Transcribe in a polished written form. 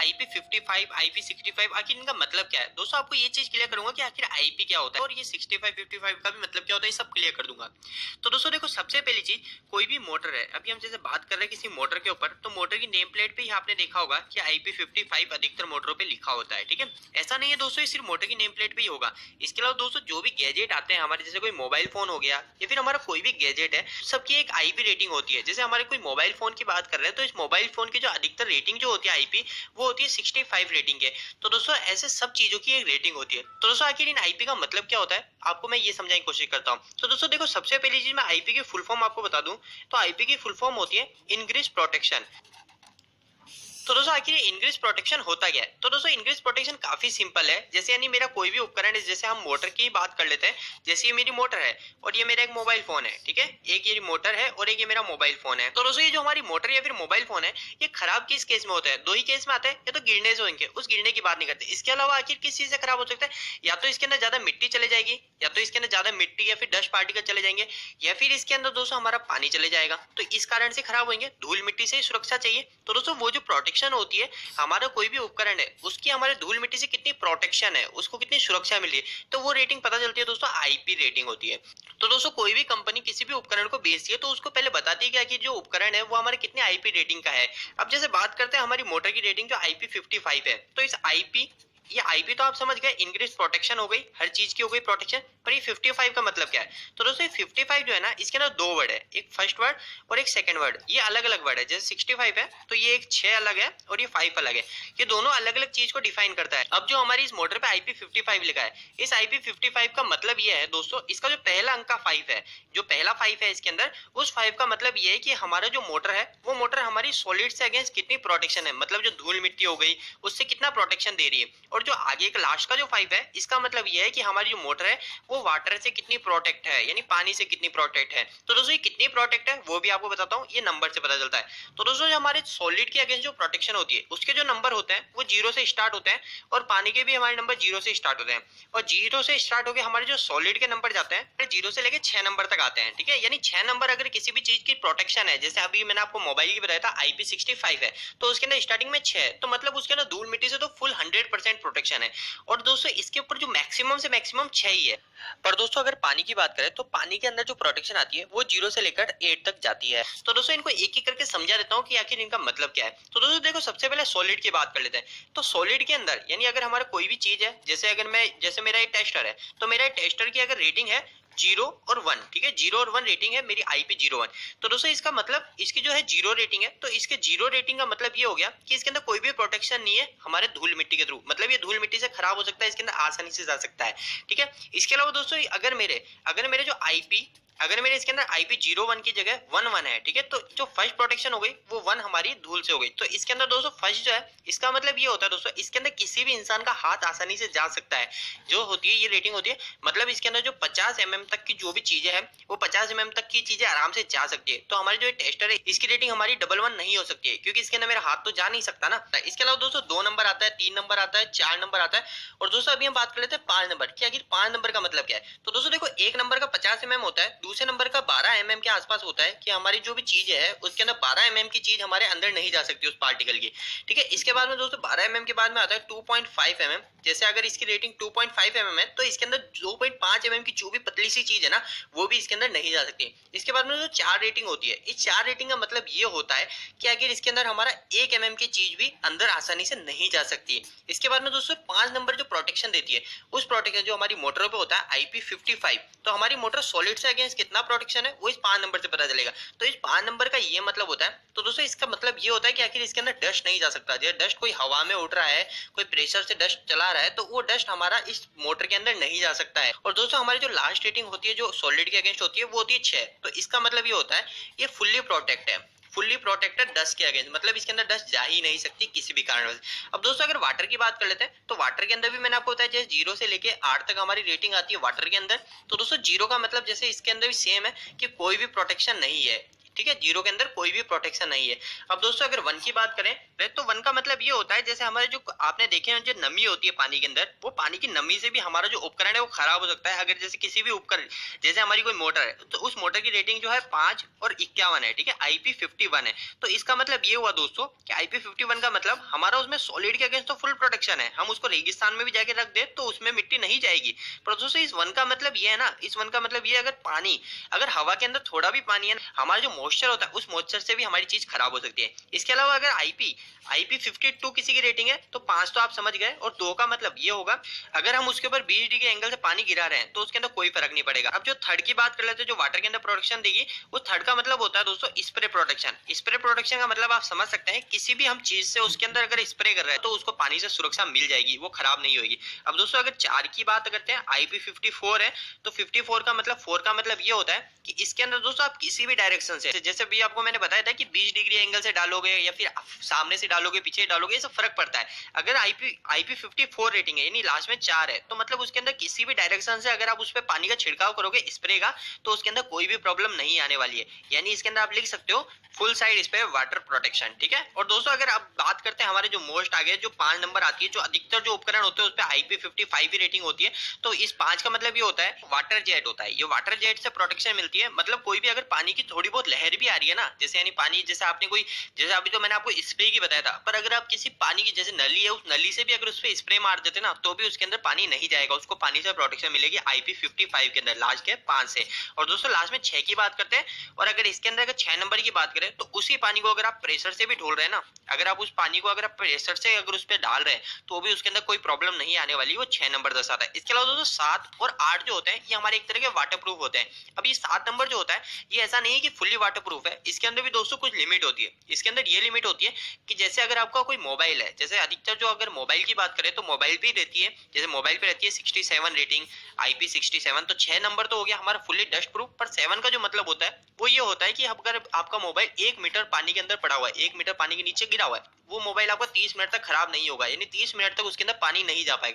IP55, IP65 आखिर इनका मतलब क्या है। दोस्तों आपको ये चीज क्लियर करूंगा कि आखिर IP क्या होता है और ये 65, 55 का भी मतलब क्या होता है, ये सब क्लियर कर दूंगा। तो दोस्तों देखो, सबसे पहली चीज, कोई भी मोटर है, अभी हम जैसे बात कर रहे हैं किसी मोटर के ऊपर, तो मोटर की नेम प्लेट पे ही आपने देखा होगा कि IP55 अधिकतर मोटरों पे लिखा होता है। ठीक है, ऐसा नहीं है दोस्तों ये सिर्फ मोटर की नेम प्लेट पे ही होगा। इसके अलावा दोस्तों जो भी गैजेट आते हैं हमारे, जैसे कोई मोबाइल फोन हो गया या फिर हमारा कोई भी गैजेट है, सबकी एक आईपी रेटिंग होती है। जैसे हमारे कोई मोबाइल फोन की बात कर रहे हैं तो इस मोबाइल फोन की जो अधिकतर रेटिंग जो होती है आईपी, वो होती है 65 रेटिंग के। तो दोस्तों ऐसे सब चीजों की एक रेटिंग होती है। तो दोस्तों आखिर इन आईपी का मतलब क्या होता है, आपको मैं ये समझाने की कोशिश करता हूँ। तो दोस्तों देखो, सबसे पहली चीज मैं आईपी की फुल फॉर्म आपको बता दूं, तो आईपी की फुल फॉर्म होती है इंक्रीज प्रोटेक्शन। तो दोस्तों आखिर इंक्रीज प्रोटेक्शन होता क्या है। तो दोस्तों इंक्रीज प्रोटेक्शन काफी सिंपल है। जैसे यानी मेरा कोई भी उपकरण है, जैसे हम मोटर की बात कर लेते हैं, जैसे ये मेरी मोटर है और ये मेरा एक मोबाइल फोन है। ठीक है, एक ये मोटर है और एक ये मेरा मोबाइल फोन है। तो दोस्तों ये जो हमारी मोटर या फिर मोबाइल फोन है, ये खराब किस केस में होता है, दो ही केस में आता है। या तो गिरने से होंगे, उस गिरने की बात नहीं करते। इसके अलावा आखिर किस चीज से खराब हो सकता है, या तो इसके अंदर ज्यादा मिट्टी चले जाएगी, या तो इसके अंदर ज्यादा मिट्टी या फिर डस्ट पार्टिकल चले जाएंगे, या फिर इसके अंदर दोस्तों हमारा पानी चले जाएगा, तो इस कारण से खराब होंगे। धूल मिट्टी से सुरक्षा चाहिए। तो दोस्तों वो जो प्रोटेक्शन होती है, हमारा कोई भी उपकरण है उसकी हमारे धूल मिट्टी से कितनी प्रोटेक्शन है, उसको कितनी सुरक्षा मिली है, तो वो रेटिंग पता चलती है दोस्तों, आईपी रेटिंग होती है। तो दोस्तों कोई भी कंपनी किसी भी उपकरण को बेचती है तो उसको पहले बताती है कि जो उपकरण है वो हमारे कितने आईपी रेटिंग का है। अब जैसे बात करते हैं हमारी मोटर की रेटिंग जो IP55 है, तो इस आईपी, ये आईपी तो आप समझ गए, इंक्रीज प्रोटेक्शन हो गई, हर चीज की हो गई प्रोटेक्शन। पर ये 55 का मतलब क्या है, तो दोस्तों 55 जो है ना, इसके अंदर दो वर्ड है, एक फर्स्ट वर्ड और एक सेकंड वर्ड। ये अलग अलग वर्ड है। जैसे 65 है तो ये एक 6 अलग है और ये 5 अलग है। ये दोनों अलग अलग चीज को डिफाइन करता है। अब जो हमारी इस मोटर पे IP55 लिखा है, इस IP55 का मतलब ये है दोस्तों, इसका जो पहला अंक का 5 है, जो पहला 5 है इसके अंदर, उस 5 का मतलब ये है कि हमारा जो मोटर है, वो मोटर हमारी सॉलिड से अगेंस्ट कितनी प्रोटेक्शन है, मतलब जो धूल मिट्टी हो गई उससे कितना प्रोटेक्शन दे रही है। और जो आगे एक लास्ट का जो 5 है, इसका मतलब ये है कि हमारी जो मोटर है वो वाटर से कितनी प्रोटेक्ट है, यानी पानी से कितनी प्रोटेक्ट है। तो दोस्तों ये कितनी प्रोटेक्ट है वो भी आपको बताता हूँ, ये नंबर से पता चलता है। तो दोस्तों जो हमारे सॉलिड के अगेंस्ट जो प्रोटेक्शन होती है, उसके जो नंबर होते हैं वो 0 से स्टार्ट होते हैं, और पानी के भी हमारे नंबर 0 से स्टार्ट होते हैं। और 0 से स्टार्ट होकर हमारे जो सॉलिड के नंबर जाते हैं 0 से लेके 6 नंबर तक आते हैं। ठीक है, यानी 6 नंबर अगर किसी भी चीज की प्रोटेक्शन है, जैसे अभी मैंने आपको मोबाइल की बताया था IP65 है, तो उसके अंदर स्टार्टिंग में 6 है, तो मतलब उसके अंदर धूल मिट्टी से तो फुल 100% प्रोटेक्शन है। और दोस्तों इसके ऊपर जो मैक्सिमम से मैक्सिमम 6 ही है। पर दोस्तों अगर पानी की बात करें तो पानी के अंदर जो प्रोटेक्शन आती है वो 0 से लेकर 8 तक जाती है। तो दोस्तों इनको एक एक करके समझा देता हूँ कि आखिर इनका मतलब क्या है। तो दोस्तों देखो, सबसे पहले सॉलिड की बात कर लेते हैं। तो सॉलिड के अंदर यानी अगर हमारा कोई भी चीज है, जैसे अगर मैं, जैसे मेरा एक टेस्टर है, तो मेरा टेस्टर की अगर रेटिंग है 0 और 1, ठीक है, 0 और 1 रेटिंग है मेरी IP01। तो दोस्तों इसका मतलब इसकी जो है 0 रेटिंग है, तो इसके 0 रेटिंग का मतलब ये हो गया कि इसके अंदर कोई भी प्रोटेक्शन नहीं है हमारे धूल मिट्टी के थ्रू, मतलब ये धूल मिट्टी से खराब हो सकता है, इसके अंदर आसानी से जा सकता है। ठीक है, इसके अलावा दोस्तों अगर मेरे जो IP, अगर मेरे इसके अंदर IP01 की जगह 1 है, ठीक है, तो जो फर्स्ट प्रोटेक्शन हो गई वो 1 हमारी धूल से हो गई। तो इसके अंदर दोस्तों फर्स्ट जो है, इसका मतलब ये होता है दोस्तों, इसके अंदर किसी भी इंसान का हाथ आसानी से जा सकता है, जो होती है ये रेटिंग होती है। मतलब इसके अंदर जो 50 mm तक की जो भी चीजें हैं, वो 50 mm तक की चीजें आराम से जा सकती है। तो हमारी जो टेस्टर है, इसकी रेटिंग हमारी 11 नहीं हो सकती है, क्योंकि इसके अंदर मेरा हाथ तो जा नहीं सकता ना। इसके अलावा दोस्तों 2 नंबर आता है, 3 नंबर आता है, 4 नंबर आता है, और दोस्तों अभी हम बात कर लेते हैं 5 नंबर की। आखिर 5 नंबर का मतलब क्या है। तो दोस्तों देखो, एक नंबर का 50 mm होता है, दूसरे नंबर का 12 mm के आसपास होता है, कि हमारी जो भी चीज है उसके अंदर 12 mm की चीज हमारे अंदर नहीं जा सकती उस पार्टिकल की। ठीक है, इसके बाद में दोस्तों 12 mm के बाद में आता है 2.5 mm। जैसे अगर इसकी रेटिंग 2.5 mm है, तो इसके अंदर 2.5 mm की जो भी पतली सी चीज है ना, वो भी इसके अंदर नहीं जा सकती। इसके बाद में जो 4 रेटिंग होती है, इस 4 रेटिंग का मतलब ये होता है कि अगर इसके अंदर हमारा 1 mm की चीज भी अंदर आसानी से नहीं जा सकती। इसके बाद में दोस्तों 5 नंबर जो प्रोटेक्शन देती है, उस प्रोटेक्शन जो हमारी मोटर पे होता है IP55, तो हमारी मोटर सॉलिड से अगेंस्ट कितना प्रोटेक्शन है वो इस 5 नंबर से पता चलेगा। तो इस 5 नंबर का ये मतलब होता है। तो दोस्तों इसका मतलब ये होता है कि आखिर इसके अंदर डस्ट नहीं जा सकता। जैसे डस्ट कोई हवा में उड़ रहा है, कोई प्रेशर से डस्ट चला रहा है, तो वो डस्ट हमारा इस मोटर के अंदर नहीं जा सकता है। और दोस्तों हमारी जो लास्ट रेटिंग होती है जो सॉलिड के अगेंस्ट होती है, वो होती है 6। तो इसका मतलब ये होता है ये फुल्ली प्रोटेक्ट है, फुल्ली प्रोटेक्टेड डस्ट के अगेंस्ट, मतलब इसके अंदर डस्ट जा ही नहीं सकती किसी भी कारण से। अब दोस्तों अगर वाटर की बात कर लेते हैं, तो वाटर के अंदर भी मैंने आपको बताया जैसे 0 से लेके 8 तक हमारी रेटिंग आती है वाटर के अंदर। तो दोस्तों 0 का मतलब जैसे इसके अंदर भी सेम है कि कोई भी प्रोटेक्शन नहीं है, ठीक है, 0 के अंदर कोई भी प्रोटेक्शन नहीं है। अब दोस्तों अगर 1 की बात करें तो 1 का मतलब ये होता है जैसे हमारे जो आपने देखे हैं जो नमी होती है पानी के अंदर, वो पानी की नमी से भी हमारा जो उपकरण है वो खराब हो सकता है। अगर जैसे किसी भी उपकरण, जैसे हमारी कोई मोटर है तो उस मोटर की रेटिंग जो है 5 और 51 है, ठीक है, IP51 है। तो इसका मतलब ये हुआ दोस्तों कि IP51 का मतलब हमारा उसमें सॉलिड के अगेंस्ट तो फुल प्रोटेक्शन है, हम उसको रेगिस्तान में भी जाके रख दे तो उसमें मिट्टी नहीं जाएगी। पर दोस्तों इस 1 का मतलब ये है ना, इस 1 का मतलब ये, अगर पानी, अगर हवा के अंदर थोड़ा भी पानी है, हमारा जो मॉइस्चर होता है उस मॉइस्चर से भी हमारी चीज खराब हो सकती है। इसके अलावा अगर IP52 किसी की रेटिंग है तो 5 तो आप समझ गए, और 2 का मतलब ये होगा अगर हम उसके ऊपर 20 डिग्री एंगल से पानी गिरा रहे हैं तो उसके अंदर कोई फर्क नहीं पड़ेगा। अब जो थर्ड की बात कर लेते हैं जो वाटर के अंदर प्रोटेक्शन देगी, वो थर्ड का मतलब होता है दोस्तों स्प्रे प्रोटेक्शन। स्प्रे प्रोटेक्शन का मतलब आप समझ सकते हैं, किसी भी हम चीज से उसके अंदर अगर स्प्रे कर रहे हैं तो उसको पानी से सुरक्षा मिल जाएगी, वो खराब नहीं होगी। अब दोस्तों अगर 4 की बात करते हैं, IP54 है, तो 54 का मतलब 4 का मतलब ये होता है कि इसके अंदर दोस्तों आप किसी भी डायरेक्शन से, जैसे भी आपको मैंने बताया था कि 20 डिग्री एंगल से डालोगे या फिर सामने से डालोगे, पीछे डालोगे, ये सब फर्क पड़ता है। अगर IP54 रेटिंग है यानी लास्ट में 4 है, तो मतलब उसके अंदर किसी भी डायरेक्शन से अगर आप उस पर पानी का छिड़काव करोगे स्प्रे का, तो उसके अंदर कोई भी प्रॉब्लम नहीं आने वाली है। यानी इसके अंदर आप लिख सकते हो full side spray water protection, ठीक है। और दोस्तों अगर आप बात करते हैं हमारे जो मोस्ट आगे जो 5 नंबर आती है, जो अधिकतर जो उपकरण होते हैं उस पर IP55 की रेटिंग होती है, तो इस 5 का मतलब ये होता है वाटर जेट होता है। ये वाटर जेट से प्रोटेक्शन मिलती है, मतलब कोई भी अगर पानी की थोड़ी बहुत लहर भी आ रही है ना, जैसे यानी पानी, जैसे आपने कोई, जैसे अभी तो मैंने आपको स्प्रे की बताया था, पर अगर आप किसी पानी की जैसे नली है, उस नली से भी अगर उस पर स्प्रे मार देते ना तो भी उसके अंदर पानी नहीं जाएगा, उसको पानी से प्रोटेक्शन मिलेगी IP55 के अंदर लास्ट के 5 से। और दोस्तों लास्ट में 6 की बात करते हैं, और अगर इसके अंदर अगर 6 नंबर की बात करें तो उसी पानी को अगर आप प्रेशर से भी ढोल रहे हैं ना, अगर आप उस पानी को अगर आप प्रेशर से अगर उस पर डाल रहे हैं तो भी उसके अंदर कोई प्रॉब्लम नहीं आने वाली, वो 6 नंबर दर्शाता है। इसके अलावा दोस्तों 7 और 8 जो होते हैं ये हमारे एक तरह के वाटर प्रूफ होते हैं। अब ये 7 नंबर जो होता है ये ऐसा नहीं है कि फुल्ली वाटर प्रूफ है, इसके अंदर भी दोस्तों कुछ लिमिट होती है। इसके अंदर ये लिमिट होती है कि जैसे अगर आपका कोई मोबाइल है, जैसे अधिकतर जो अगर मोबाइल की बात करें तो मोबाइल पे रहती है, जैसे मोबाइल पे रहती है 67 रेटिंग IP67, तो 6 नंबर तो हो गया हमारा फुल्ली डस्ट प्रूफ, पर 7 का जो मतलब होता है वो ये होता है कि अगर आपका मोबाइल 1 मीटर पानी के अंदर पड़ा हुआ है, 1 मीटर पानी के नीचे गिरा हुआ है, वो मोबाइल आपका 30 मिनट तक खराब नहीं होगा, यानी 30 मिनट तक उसके अंदर पानी नहीं जा पाएगा।